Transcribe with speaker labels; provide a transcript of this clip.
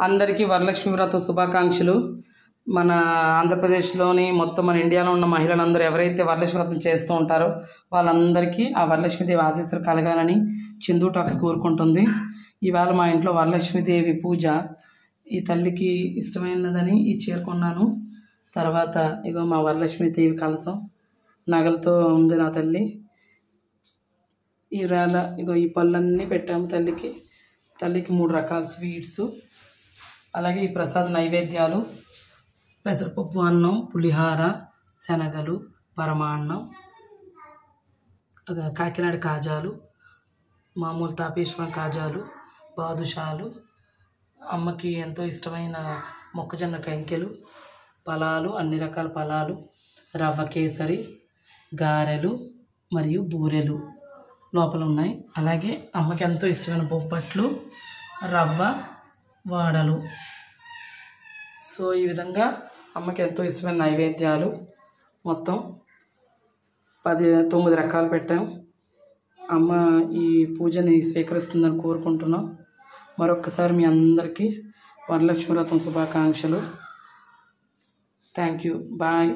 Speaker 1: అందరికీ వరలక్ష్మి వ్రత శుభాకాంక్షలు. మన ఆంధ్రప్రదేశ్లోని మొత్తం మన ఇండియాలో ఉన్న మహిళలందరూ ఎవరైతే వరలక్ష్మి వ్రతం చేస్తూ ఉంటారో వాళ్ళందరికీ ఆ వరలక్ష్మీదేవి ఆశీస్సులు కలగాలని చందు టాక్స్ కోరుకుంటుంది. ఇవాళ మా ఇంట్లో వరలక్ష్మీదేవి పూజ. ఈ తల్లికి ఇష్టమైనదని ఈ చీర కొన్నాను. తర్వాత ఇగో మా వరలక్ష్మీదేవి కలసం నగలతో ఉంది నా తల్లి. ఈవేళ ఇగో ఈ పళ్ళన్నీ పెట్టాము తల్లికి. 3 రకాల స్వీట్స్, అలాగే ఈ ప్రసాద నైవేద్యాలు పెసరపప్పు అన్నం, పులిహార, శనగలు, పరమాన్నం, కాకినాడ కాజాలు, మామూలు తాపేశ్వరం కాజాలు, బాదుషాలు, అమ్మకి ఎంతో ఇష్టమైన మొక్కజొన్న కంకెలు, ఫలాలు, అన్ని రకాల ఫలాలు, రవ్వ కేసరి, గారెలు మరియు బూరెలు లోపల ఉన్నాయి. అలాగే అమ్మకి ఎంతో ఇష్టమైన బొబ్బట్లు, రవ్వ వాడలు. సో ఈ విధంగా అమ్మకి ఎంతో ఇష్టమైన నైవేద్యాలు మొత్తం 9 రకాలు పెట్టాం. అమ్మ ఈ పూజని స్వీకరిస్తుందని కోరుకుంటున్నాం. మరొక్కసారి మీ అందరికీ వరలక్ష్మి వ్రతం శుభాకాంక్షలు. Thank you. బాయ్.